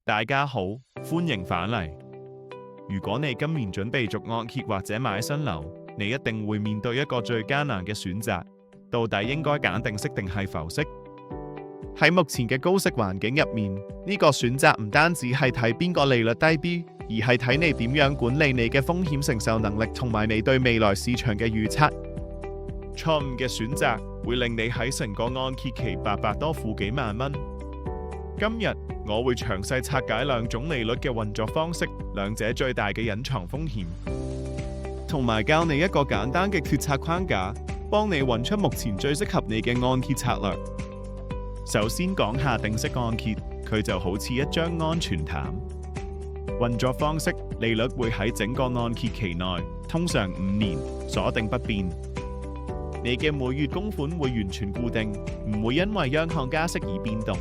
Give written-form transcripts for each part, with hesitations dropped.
大家好，歡迎返嚟。如果你今年準備續按揭或者買新樓，你一定會面對一個最艱難嘅選擇，到底應該揀定息定係浮息？喺目前嘅高息環境入面，呢個選擇唔單止係睇邊個利率低啲，而係睇你點樣管理你嘅風險承受能力同埋你對未來市場嘅預測。錯誤嘅選擇會令你喺成個按揭期白白多付幾萬蚊。今日我會詳細拆解兩種利率嘅運作方式，兩者最大嘅隱藏風險，同埋教你一個簡單嘅決策框架，幫你揾出目前最適合你嘅按揭策略。首先講下定息按揭，佢就好似一張安全毯。運作方式，利率會喺整個按揭期內，通常5年，鎖定不變。你嘅每月供款會完全固定，唔會因為央行加息而變動。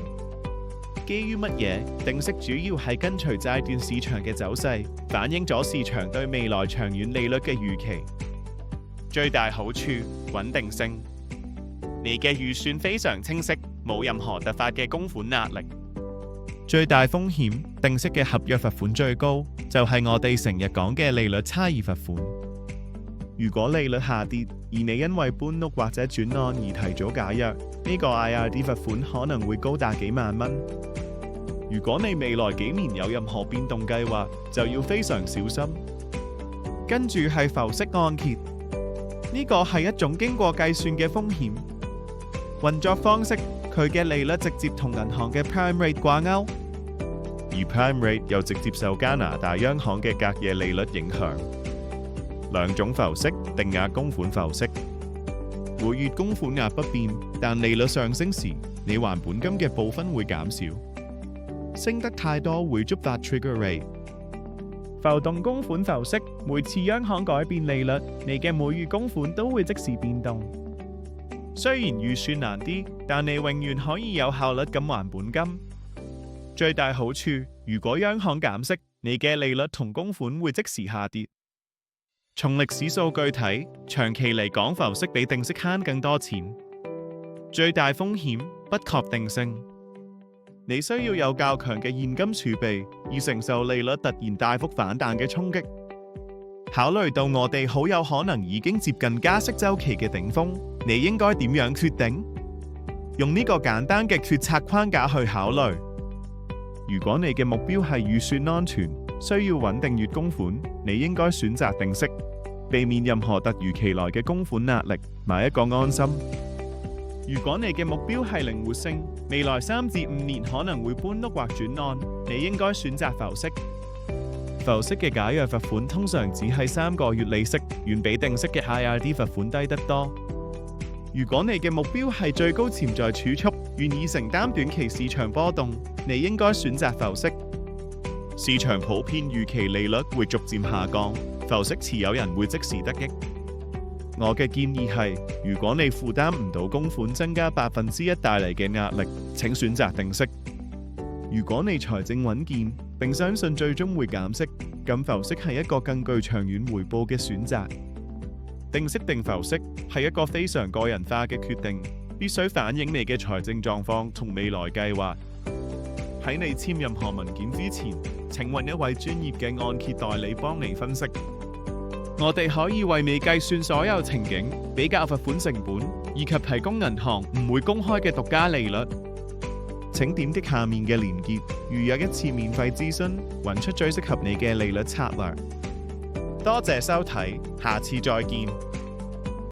基於乜嘢？定息主要係跟隨債券市場嘅走勢，反映咗市場對未來長遠利率嘅預期。最大好處，穩定性。你嘅預算非常清晰，冇任何突發嘅供款壓力。最大風險，定息嘅合約罰款最高，就係我哋成日講嘅利率差異罰款。如果利率下跌，而你因為搬屋或者轉按而提早解約，呢個 IRD 罰款可能會高達幾萬蚊。如果你未來幾年有任何變動計劃，就要非常小心。跟住係浮息按揭，呢個係一種經過計算嘅風險。運作方式，佢嘅利率直接同銀行嘅 Prime Rate 掛鈎，而 Prime Rate 又直接受加拿大央行嘅隔夜利率影響。兩種浮息，定額供款浮息，每月供款額不變，但利率上升時，你還本金嘅部分會減少。升得太多會觸發 Trigger Rate。浮動供款浮息，每次央行改變利率，你嘅每月供款都會即時變動。雖然預算難啲，但你永遠可以有效率咁還本金。最大好處，如果央行減息，你嘅利率同供款會即時下跌。從歷史數據睇，長期嚟講，浮息比定息慳更多錢。最大風險，不確定性。你需要有較強嘅現金儲備，以承受利率突然大幅反彈嘅衝擊。考慮到我哋好有可能已經接近加息週期嘅頂峰，你應該點樣決定？用呢個簡單嘅決策框架去考慮。如果你嘅目標係預算安全，需要穩定月供款，你應該選擇定息，避免任何突如其來嘅供款壓力，買一個安心。如果你嘅目標係靈活性，未來3至5年可能會搬屋或轉按，你應該選擇浮息。浮息嘅解約罰款通常只係3個月利息，遠比定息嘅 IRD 罰款低得多。如果你嘅目標係最高潛在儲蓄，願意承擔短期市場波動，你應該選擇浮息。市場普遍預期利率會逐漸下降，浮息持有人會即時得益。我嘅建議係，如果你負擔唔到供款增加1%帶嚟嘅壓力，請選擇定息。如果你財政穩健，並相信最終會減息，咁浮息係一個更具長遠回報嘅選擇。定息定浮息係一個非常個人化嘅決定，必須反映你嘅財政狀況同未來計劃。喺你簽任何文件之前，請揾一位專業嘅按揭代理幫你分析。我哋可以為你計算所有情景，比較罰款成本，以及提供銀行唔會公開嘅獨家利率。請點擊下面嘅連結，預約一次免費諮詢，揾出最適合你嘅利率策略。多謝收睇，下次再見。